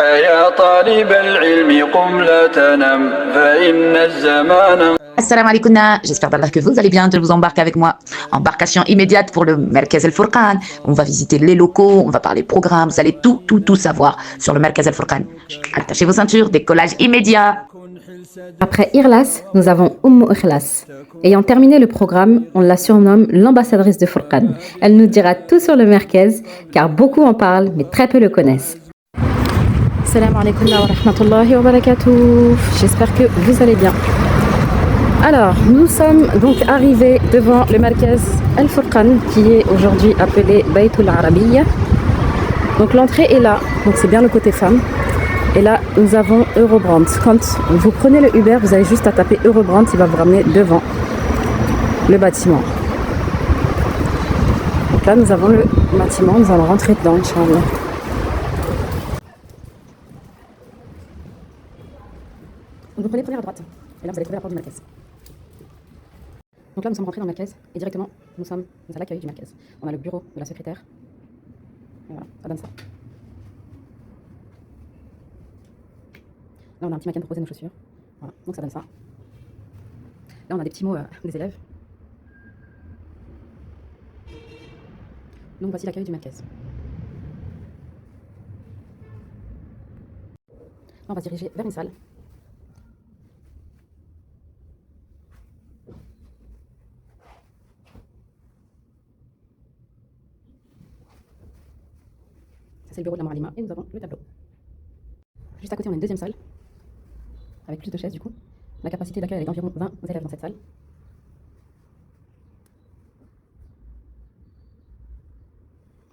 يا طالب العلم قم لا تنم فإن الزمان. Assalamu alaikum, j'espère d'Allah que vous allez bien, de vous embarquer avec moi. Embarcation immédiate pour le Merkez El Furqan. On va visiter les locaux, on va parler programme, vous allez tout savoir sur le Merkez El Furqan. Attachez vos ceintures, décollage immédiat. Après Irlas, nous avons Ikhlas. Ayant terminé le programme, on la surnomme l'ambassadrice de Furqan. Elle nous dira tout sur le Merkez, car beaucoup en parlent, mais très peu le connaissent. Salam alaikum wa rahmatullahi wa barakatuh. J'espère que vous allez bien. Alors, nous sommes donc arrivés devant le Merkez El Furqan, qui est aujourd'hui appelé Baytul Arabiya. Donc l'entrée est là, donc c'est bien le côté femme. Et là, nous avons Eurobrand. Quand vous prenez le Uber, vous avez juste à taper Eurobrand, il va vous ramener devant le bâtiment. Donc là, nous avons le bâtiment, nous allons rentrer dedans, Inch'Allah. Vous prenez première à droite, et là vous allez trouver la porte du Merkez. Donc là, nous sommes rentrés dans le Merkez, et directement, nous sommes à l'accueil du Merkez. On a le bureau de la secrétaire. Et voilà, ça donne ça. Là, on a un petit maquin pour poser nos chaussures. Voilà, donc ça donne ça. Là, on a des petits mots des élèves. Donc voici l'accueil du Merkez. Là, on va se diriger vers une salle. C'est le bureau de la Moualima et nous avons le tableau. Juste à côté, on a une deuxième salle avec plus de chaises du coup. La capacité d'accueil est d'environ 20 élèves dans cette salle.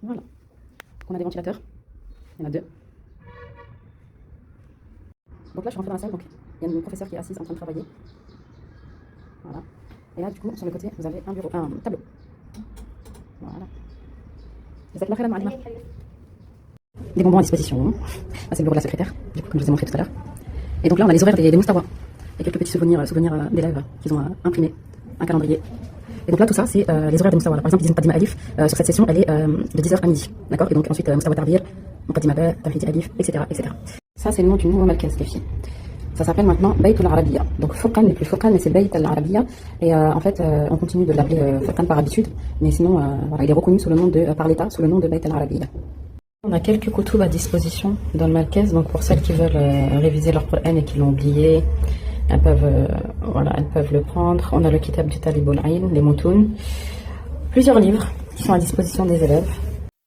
Voilà. Donc on a des ventilateurs. Il y en a deux. Donc là, je suis rentrée dans la salle. Donc il y a une professeure qui est assise en train de travailler. Voilà. Et là, du coup, sur le côté, vous avez un bureau, un tableau. Voilà. Vous êtes là, la Moualima. Des bonbons à disposition. Là, c'est le bureau de la secrétaire, du coup, comme je vous ai montré tout à l'heure. Et donc là, on a les horaires des Moustawa. Et quelques petits souvenirs d'élèves qu'ils ont imprimés, un calendrier. Et donc là, tout ça, c'est les horaires des Moustawa. Par exemple, ils ont Muqaddima Alif. Sur cette session, elle est de 10h à midi. D'accord. Et donc ensuite, Moustawa Tarbir, Muqaddima Ba, Tawhid Alif, etc., etc. Ça, c'est le nom du nouveau Merkez, les filles. Ça s'appelle maintenant Baytul Arabiya. Donc Furqan n'est plus Furqan, mais c'est Baytul Arabiya. Et en fait, on continue de l'appeler Furqan par habitude. Mais sinon, voilà, il est reconnu sous le nom par l'État, sous le nom de Baytul Arabiya. On a quelques koutoub à disposition dans le Merkez, donc pour celles qui veulent réviser leur Coran et qui l'ont oublié, elles peuvent le prendre. On a le Kitab du Talib al-Ain, les Moutoun, plusieurs livres qui sont à disposition des élèves.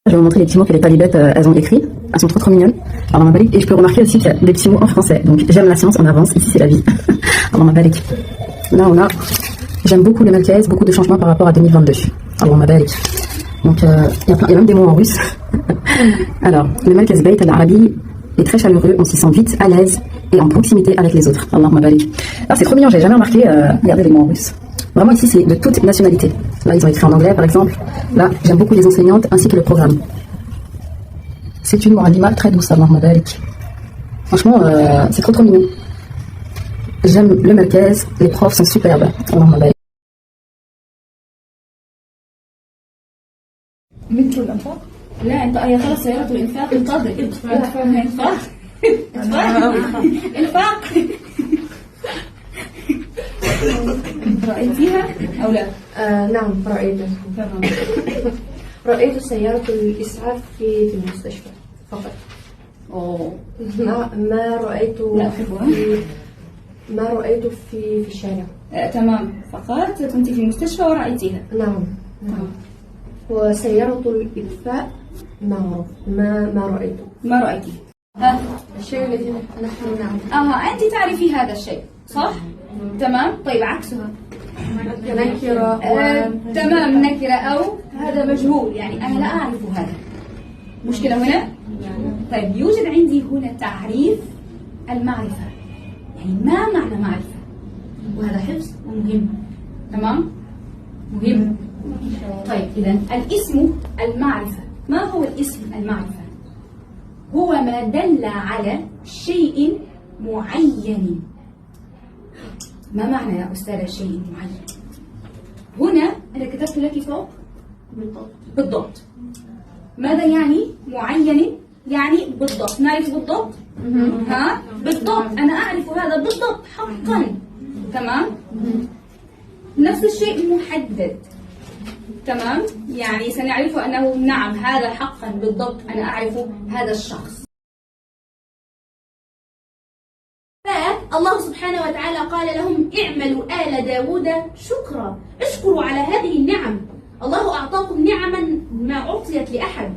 Je vais vous montrer les petits mots que les talibettes elles ont écrits. Elles sont trop mignonnes. Alors, et je peux remarquer aussi qu'il y a des petits mots en français. Donc j'aime la science, on avance, ici c'est la vie. Alors, là on a, j'aime beaucoup le Merkez, beaucoup de changements par rapport à 2022. Alors, donc il y a même des mots en russe. Alors, le Merkez Bayt al-Arabi est très chaleureux, on s'y sent vite à l'aise et en proximité avec les autres. Allahumma barik. Alors c'est trop mignon, j'ai jamais remarqué, regardez les mots en russe. Vraiment ici c'est de toute nationalité. Là ils ont écrit en anglais par exemple. Là j'aime beaucoup les enseignantes ainsi que le programme. C'est une Moualima très douce, Allahumma barik. Franchement c'est trop mignon. J'aime le Merkez, les profs sont superbes. Allahumma barik. مثل الأنفاق؟ لا أنت هي خلاص سيارة الإنفاق انتظر إنفاق إنفاق رأيتيها أو لا؟ نعم رأيتها. رأيت سيارة الإسعاف في المستشفى فقط. ما رأيت في الشارع. تمام، فقط كنت في المستشفى ورأيتيها. نعم. وسيارة الإطفاء ما رأيته. ما رأيتيه؟ الشيء الذي نحن نعرفه. أنت تعرفي هذا الشيء صح؟ تمام. طيب عكسها نكرة تمام، نكرة أو هذا مجهول، يعني أنا لا أعرف هذا. مشكلة هنا؟ طيب يوجد عندي هنا تعريف المعرفة، يعني ما معنى معرفة؟ وهذا حفظ ومهم. تمام؟ مهم. طيب إذا الاسم المعرفة. ما هو الاسم المعرفة؟ هو ما دل على شيء معين. ما معنى يا أستاذة شيء معين؟ هنا أنا كتبت لك فوق بالضبط. ماذا يعني معين؟ يعني بالضبط. نعرف بالضبط ها بالضبط، أنا أعرف هذا بالضبط حقا. تمام. نفس الشيء محدد. تمام، يعني سنعرف أنه نعم هذا حقا بالضبط أنا أعرف هذا الشخص. فالله سبحانه وتعالى قال لهم اعملوا آل داود شكرا، اشكروا على هذه النعم. الله أعطاكم نعما ما أعطيت لأحد.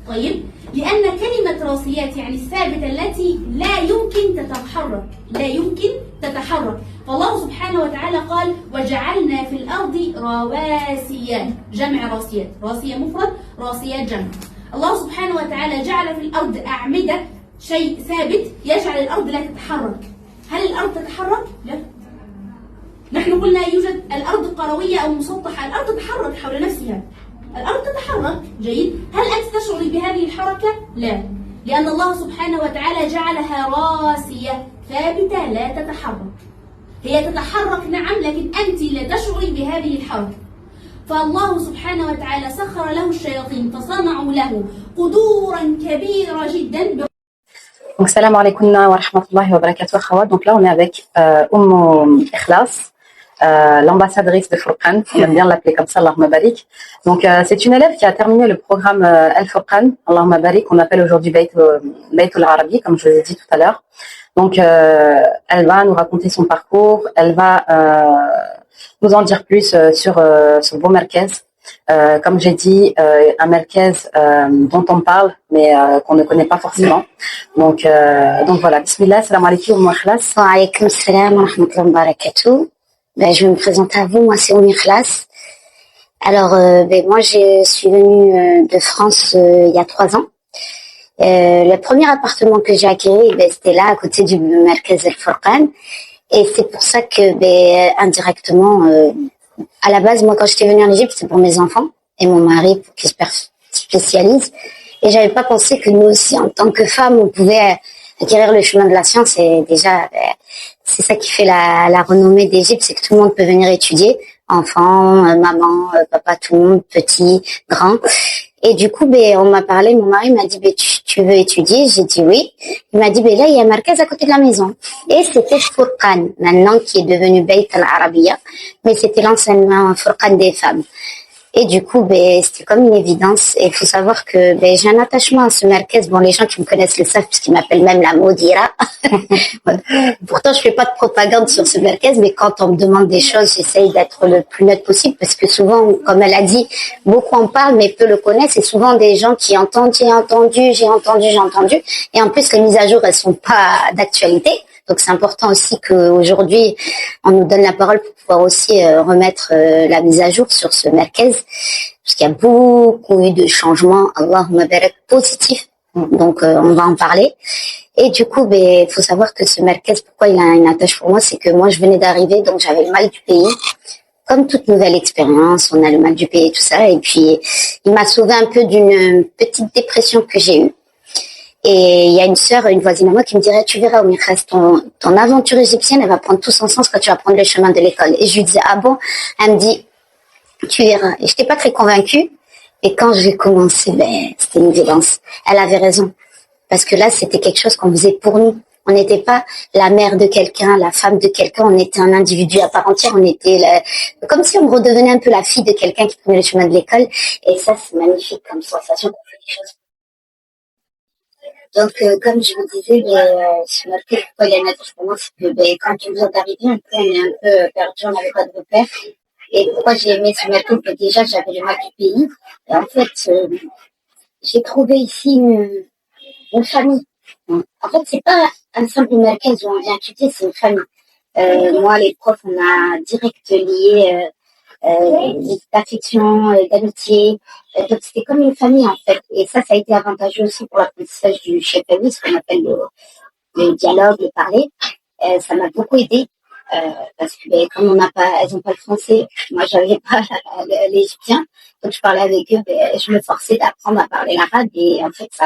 طيب، لأن كلمة راسيات يعني الثابتة التي لا يمكن تتحرك، لا يمكن تتحرك. فالله سبحانه وتعالى قال وجعلنا في الأرض رواسي، جمع راسيات، راسية مفرد، راسيات جمع. الله سبحانه وتعالى جعل في الأرض أعمدة، شيء ثابت يجعل الأرض لا تتحرك. هل الأرض تتحرك؟ لا. نحن قلنا يوجد الأرض قروية أو مسطحة، الأرض تتحرك حول نفسها، الأرض تتحرك. جيد، هل أنت تشعري بهذه الحركة؟ لا، لأن الله سبحانه وتعالى جعلها راسية ثابتة لا تتحرك. هي تتحرك نعم، لكن أنت لا تشعري بهذه الحركة. فالله سبحانه وتعالى سخر له الشياطين فصنعوا له قدورا كبيرة جدا. Donc, salam alaikum wa rahmatullahi wa barakatuh, khawat. Donc là, on est avec Ikhlas, l'ambassadrice de Furqan. On aime bien l'appeler comme ça, Allahumma barik. Donc, c'est une élève qui a terminé le programme Al-Furqan, Allahumma barik, qu'on appelle aujourd'hui Bayt al-Arabi, comme je l'ai dit tout à l'heure. Donc, elle va nous raconter son parcours, elle va nous en dire plus sur ce beau merkez. Comme j'ai dit, un merkez dont on parle, mais qu'on ne connaît pas forcément. Donc voilà, bismillah, salam alaikum wa Ikhlas. Wa alaykoum salam wa rahmatullahi wa barakatuh. Ben, je vais me présenter à vous, moi c'est Ikhlas. Alors, moi je suis venue de France il y a 3 ans. Le premier appartement que j'ai acquis, c'était là, à côté du Merkez El Furqan. Et c'est pour ça que, indirectement, à la base, moi, quand j'étais venue en Égypte, c'était pour mes enfants et mon mari qui se spécialise. Et j'avais pas pensé que nous aussi, en tant que femmes, on pouvait acquérir le chemin de la science. Et déjà, c'est ça qui fait la renommée d'Égypte, c'est que tout le monde peut venir étudier. Enfants, maman, papa, tout le monde, petit, grand. Et du coup, on m'a parlé, mon mari m'a dit, tu veux étudier? J'ai dit oui. Il m'a dit, là, il y a un merkez à côté de la maison. Et c'était Furqan, maintenant qui est devenu Bayt al-Arabiya, mais c'était l'enseignement Furqan des femmes. Et du coup, c'était comme une évidence. Et il faut savoir que j'ai un attachement à ce merkez. Bon, les gens qui me connaissent le savent puisqu'ils m'appellent même la Maudira. Pourtant, je fais pas de propagande sur ce merkez, mais quand on me demande des choses, j'essaye d'être le plus neutre possible parce que souvent, comme elle a dit, beaucoup en parlent, mais peu le connaissent. Et souvent, des gens qui entendent, j'ai entendu. Et en plus, les mises à jour, elles sont pas d'actualité. Donc c'est important aussi qu'aujourd'hui, on nous donne la parole pour pouvoir aussi remettre la mise à jour sur ce merkez, parce qu'il y a beaucoup eu de changements, Allahumma barak, positifs. Donc on va en parler. Et du coup, il faut savoir que ce merkez, pourquoi il a une attache pour moi, c'est que moi je venais d'arriver, donc j'avais le mal du pays. Comme toute nouvelle expérience, on a le mal du pays et tout ça. Et puis il m'a sauvé un peu d'une petite dépression que j'ai eue. Et il y a une sœur, une voisine à moi qui me dirait, tu verras, Ikhlas, ton aventure égyptienne, elle va prendre tout son sens quand tu vas prendre le chemin de l'école. Et je lui disais, ah bon? Elle me dit, tu verras. Et j'étais pas très convaincue. Et quand j'ai commencé, c'était une évidence. Elle avait raison. Parce que là, c'était quelque chose qu'on faisait pour nous. On n'était pas la mère de quelqu'un, la femme de quelqu'un, on était un individu à part entière, on était comme si on redevenait un peu la fille de quelqu'un qui prenait le chemin de l'école. Et ça, c'est magnifique comme sensation qu'on fait des choses. Donc, comme je vous disais, ce merkez, pourquoi il y a une attache pour moi, c'est que quand tu viens d'arriver, on est un peu perdu, on n'avait pas de repère. Et pourquoi j'ai aimé ce merkez? Déjà, j'avais le mal du pays. Et en fait, j'ai trouvé ici une famille. En fait, c'est pas un simple merkez où on vient étudier, c'est une famille. Moi, les profs, on a direct lié d'affection, d'amitié. Donc c'était comme une famille en fait. Et ça a été avantageux aussi pour l'apprentissage du shefali, ce qu'on appelle le dialogue, le parler. Ça m'a beaucoup aidé parce que comme elles ont pas le français, moi j'avais pas l'égyptien, donc je parlais avec eux. Je me forçais d'apprendre à parler l'arabe et en fait ça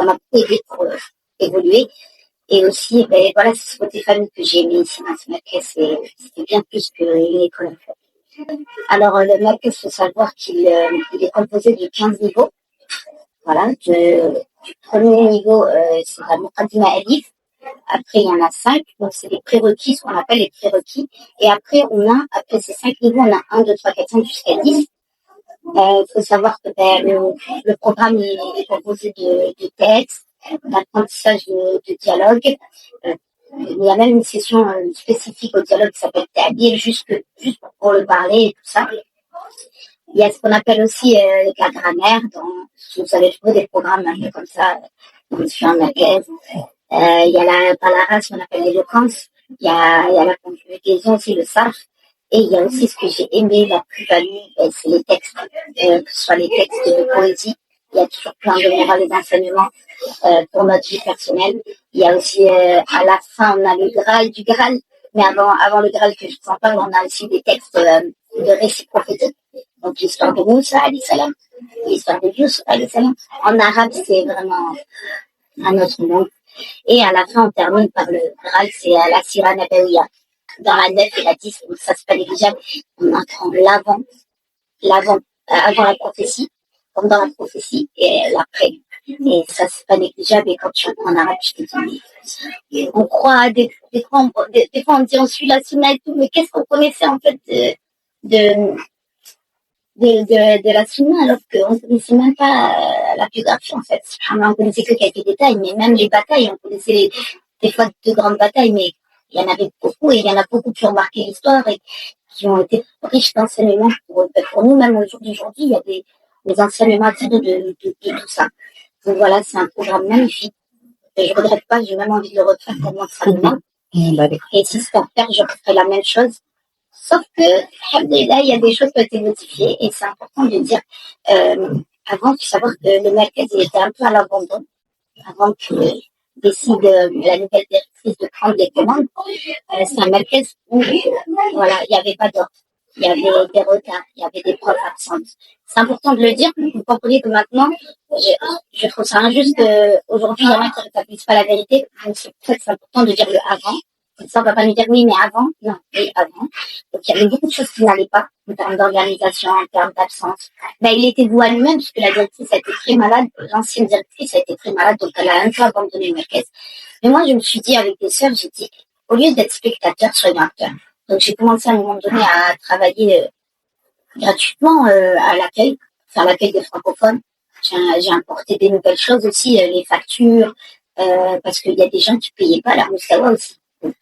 m'a beaucoup aidé pour évoluer. Et aussi, voilà, c'est ce côté famille que j'ai aimé ici dans ce merkez. C'est bien plus qu'une école en fait. Alors, le merkez, il faut savoir qu'il est composé de 15 niveaux. Voilà, du premier niveau, c'est la Muqaddima Alif. Après, il y en a 5, donc c'est les prérequis, ce qu'on appelle les prérequis. Et après, après ces 5 niveaux, on a 1, 2, 3, 4, 5 jusqu'à 10. Faut savoir que le programme est composé de textes, d'apprentissage de dialogue. Il y a même une session spécifique au dialogue qui s'appelle Ta'bir, juste pour le parler et tout ça. Il y a ce qu'on appelle aussi la grammaire. Vous allez trouver des programmes un peu comme ça, sur un maquette. Il y a la palara, ce qu'on appelle l'éloquence. Il y a la conjugaison aussi, le sarf. Et il y a aussi ce que j'ai aimé, la plus-value, c'est les textes, que ce soit les textes de poésie. Il y a toujours plein de morales et d'enseignements pour notre vie personnelle. Il y a aussi, à la fin, on a le Graal du Graal. Mais avant le Graal que je vous en parle, on a aussi des textes de récits prophétiques. Donc l'histoire de Moussa, alayhi salam, l'histoire de Yusuf, alayhi salam. En arabe, c'est vraiment un autre monde. Et à la fin, on termine par le Graal, c'est la Sira Nabawiya. Dans la 9 et la 10, donc ça c'est pas négligeable, on apprend avant la prophétie, comme dans la prophétie, et l'après. Et ça c'est pas négligeable, et quand tu apprends en arabe, je te dis, mais on croit, des fois on dit on suit la sunna et tout, mais qu'est-ce qu'on connaissait en fait de la sunna, alors qu'on ne connaissait même pas la biographie en fait. On connaissait que quelques détails, mais même les batailles, on connaissait des fois de grandes batailles, mais il y en avait beaucoup, et il y en a beaucoup qui ont marqué l'histoire et qui ont été riches d'enseignements pour nous, même aujourd'hui, il y a des enseignements à tirer de tout ça. Donc voilà, c'est un programme magnifique. Et je regrette pas, j'ai même envie de le refaire pour moi seulement. Et si c'est à faire, je referai la même chose. Sauf que, alhamdoulilah, il y a des choses qui ont été modifiées, et c'est important de dire, avant, il faut savoir que le mercredi, il était un peu à l'abandon, avant que décide la nouvelle directrice de prendre les commandes. C'est un mercredi où, voilà, il n'y avait pas d'ordre. Il y avait des retards, il y avait des profs absentes. C'est important de le dire. Vous comprenez que maintenant, je trouve ça injuste qu'aujourd'hui, il y en a qui ne rétablissent pas la vérité. Donc, c'est pour ça que c'est important de dire le avant. Comme ça, on va pas nous dire oui, mais avant. Non, oui, avant. Donc, il y avait beaucoup de choses qui n'allaient pas, en termes d'organisation, en termes d'absence. Il était voué à lui-même, puisque la directrice a été très malade. L'ancienne directrice a été très malade, donc elle a un peu abandonné le mercredi. Mais moi, je me suis dit, avec des sœurs, j'ai dit, au lieu d'être spectateur, soyons acteur. Donc, j'ai commencé à un moment donné à travailler gratuitement à l'accueil, faire l'accueil des francophones. J'ai importé des nouvelles choses aussi, les factures, parce qu'il y a des gens qui payaient pas la Moussawa aussi. Donc,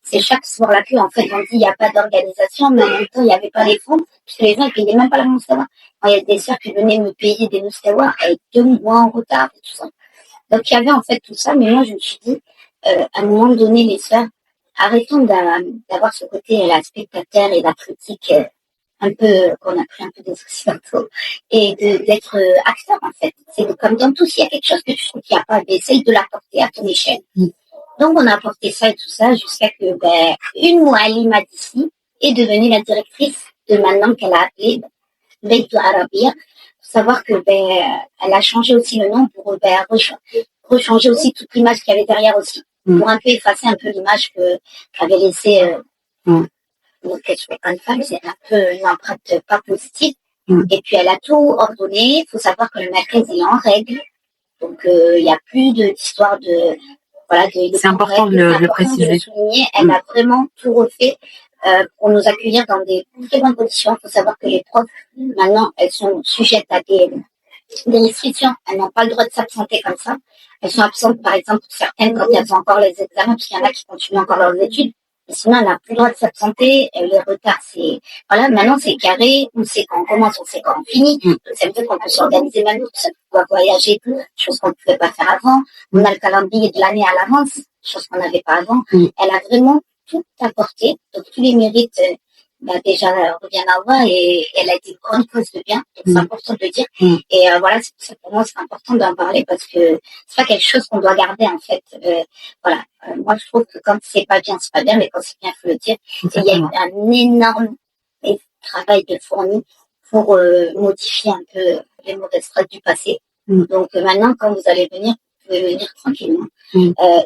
c'est chaque soir l'accueil, en fait, on dit il n'y a pas d'organisation, mais en même temps, il n'y avait pas les fonds, puisque les gens ne payaient même pas la Moussawa. Il y a des sœurs qui venaient me payer des Moussawa avec 2 mois en retard et tout ça. Donc, il y avait en fait tout ça, mais moi, je me suis dit, à un moment donné, les sœurs, arrêtons d'avoir ce côté, la spectateur et la critique, un peu, qu'on a pris un peu des occidentaux, et d'être acteur, en fait. C'est comme dans tout, s'il y a quelque chose que tu trouves qu'il n'y a pas, essaye de l'apporter à ton échelle. Donc, on a apporté ça et tout ça jusqu'à que, une Moualima d'ici est devenue la directrice de maintenant qu'elle a appelé Beitou Arabia. Faut savoir que, elle a changé aussi le nom pour, rechanger aussi toute l'image qu'il y avait derrière aussi. Pour un peu effacer un peu l'image qu'avait laissé, donc, une femme, c'est un peu une empreinte pas positive. Et puis, elle a tout ordonné. Il faut savoir que le mercredi est en règle. Donc, il n'y a plus d'histoire de, voilà, c'est important de le préciser. Elle a vraiment tout refait pour nous accueillir dans des très bonnes conditions. Il faut savoir que les profs, maintenant, elles sont sujettes à des restrictions. Elles n'ont pas le droit de s'absenter comme ça. Elles sont absentes, par exemple, pour certaines, quand elles ont encore les examens, parce qu'il y en a qui continuent encore leurs études. Et sinon, elle n'a plus le droit de s'absenter. Les retards, c'est, voilà, maintenant, c'est carré. On sait quand on commence, on sait quand on finit. Donc, ça veut dire qu'on peut s'organiser même tout seul. On va voyager, chose qu'on ne pouvait pas faire avant. On a le calendrier de l'année à l'avance, chose qu'on n'avait pas avant. Elle a vraiment tout apporté. Donc, tous les mérites, déjà, reviennent à Allah, et elle a été une grande cause de bien. Donc, c'est important de le dire. Et voilà, c'est pour ça, pour moi, c'est important d'en parler, parce que c'est pas quelque chose qu'on doit garder, en fait. Voilà. Moi, je trouve que quand c'est pas bien, mais quand c'est bien, il faut le dire. Et il y a eu un énorme travail de fourni pour modifier un peu les mauvaises traces du passé. Donc, maintenant, quand vous allez venir, vous pouvez venir tranquillement.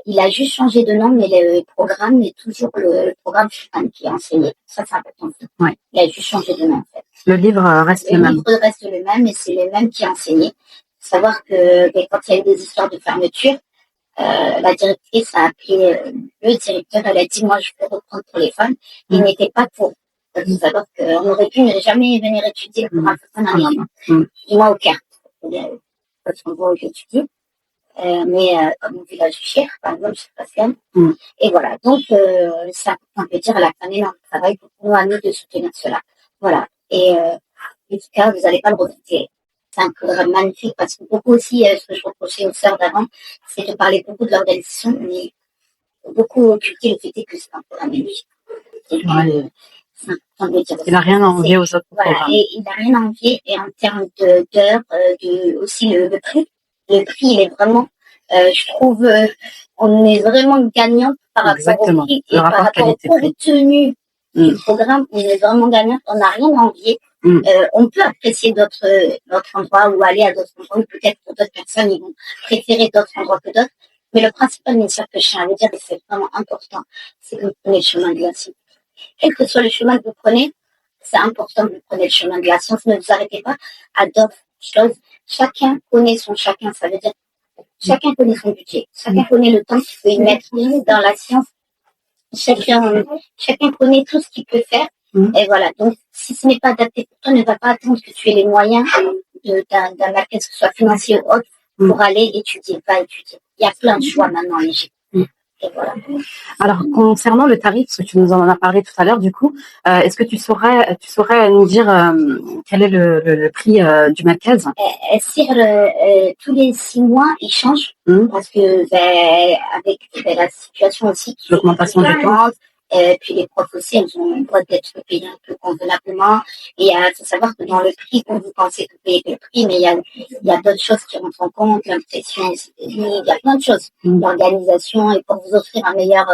Il a juste changé de nom, mais le programme est toujours le programme qui est enseigné. Ça, c'est important. Ouais. Il a juste changé de nom, en fait. Le livre reste le même. Le livre reste le même, et c'est le même qui est enseigné. savoir que quand il y a eu des histoires de fermeture, la directrice a appelé le directeur, elle a dit moi je peux reprendre le téléphone. Il n'était pas pour. Alors qu'on aurait pu ne jamais venir étudier le programme en année. Moi au Caire, parce qu'on voit où j'étudie. Mais comme mon village du Cher, par exemple, je sais pas si et voilà, donc ça, on peut dire, elle a fait un énorme travail pour nous, à nous, de soutenir cela. Voilà, et en tout cas, vous n'allez pas le regretter. C'est un programme magnifique parce que beaucoup aussi, ce que je reprochais aux sœurs d'avant, c'est de parler beaucoup de l'organisation, mais beaucoup occulter le fait que c'est un programme magnifique. Il n'a rien à envier aux autres programmes. Et il n'a rien à envier, et en termes d'heures, aussi le prix. Le prix, il est vraiment, je trouve, on est vraiment gagnant par rapport au prix et par rapport au contenu du programme. On est vraiment gagnant. On n'a rien à envier. On peut apprécier d'autres endroits ou aller à d'autres endroits. Peut-être que d'autres personnes ils vont préférer d'autres endroits que d'autres. Mais le principal message que je tiens à vous dire, et c'est vraiment important, c'est que vous prenez le chemin de la science. Quel que soit le chemin que vous prenez, c'est important que vous preniez le chemin de la science. Ne vous arrêtez pas à d'autres choses. Chacun connaît son chacun. Ça veut dire chacun connaît son budget. Chacun connaît le temps qu'il peut y mettre dans la science. Chacun connaît tout ce qu'il peut faire. Et voilà. Donc, si ce n'est pas adapté pour toi, ne va pas attendre que tu aies les moyens d'un market, que ce soit financier ou autre, pour aller étudier. Va étudier. Il y a plein de choix maintenant en Égypte. Et voilà. Alors, concernant le tarif, parce que tu nous en as parlé tout à l'heure, du coup, est-ce que tu saurais nous dire quel est le prix du Merkez? Tous les 6 mois, il change parce que avec la situation aussi, l'augmentation des taux, puis les profs aussi, elles ont le droit d'être payées un peu convenablement. Et il faut savoir que dans le prix, quand vous pensez que vous payez le prix, mais il y a d'autres choses qui rentrent en compte, l'impression, il y a plein de choses. L'organisation, et pour vous offrir un meilleur,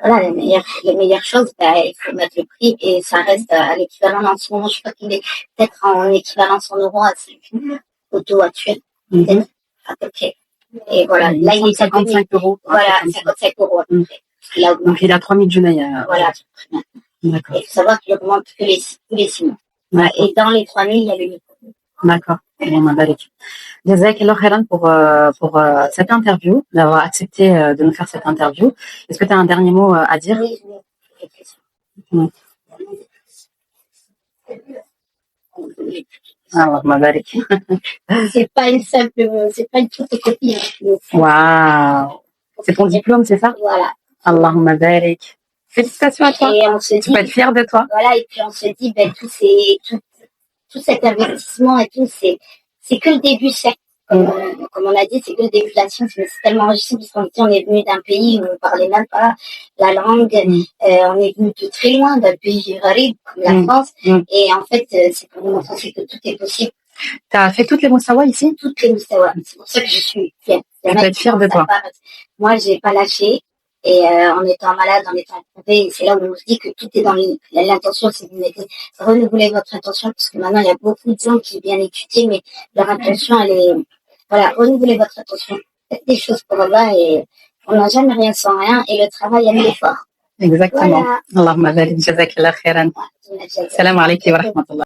les meilleures choses, il faut mettre le prix et ça reste à l'équivalent en ce moment. Je crois qu'il est peut-être en équivalence en euros au taux actuel. Peut-être, à peu près. Et voilà. Là, il est 55 euros. Voilà, 55 euros à peu près. Donc, il a 3000 Junaï. Voilà. D'accord. Il faut savoir qu'il augmente tous les 6 mois. Ouais. Et dans les 3000, il y a le micro. D'accord. Jazakallah khairan pour cette interview, d'avoir accepté de nous faire cette interview. Est-ce que tu as un dernier mot à dire? Oui. Alors, c'est pas une photocopie. Waouh! C'est ton diplôme, c'est ça? Voilà. Allahumma barik. Félicitations à toi. Et on se dit, tu peux être fière de toi. Voilà, et puis on se dit, tout cet investissement et tout, c'est que le début, certes. Comme on a dit, c'est que le début de la science, mais c'est tellement enrichissant parce qu'on est venu d'un pays où on parlait même pas la langue. On est venu de très loin, d'un pays raride comme la France. Et en fait, c'est pour nous montrer que tout est possible. T'as fait toutes les Moussawa ici? Toutes les Moussawa. C'est pour ça que je suis fière. Tu peux être fière de toi. Moi, j'ai pas lâché. Et en étant malade, en étant éprouvé, c'est là où on se dit que tout est dans l'intention, c'est de renouveler votre intention, parce que maintenant, il y a beaucoup de gens qui viennent étudier, mais leur intention, elle est, voilà, renouveler votre intention. Faites des choses pour Allah et on n'a jamais rien sans rien, et le travail aime l'effort. Exactement. Allahumma barik, jazakallah khairan. Salam alaikum wa rahmatullah.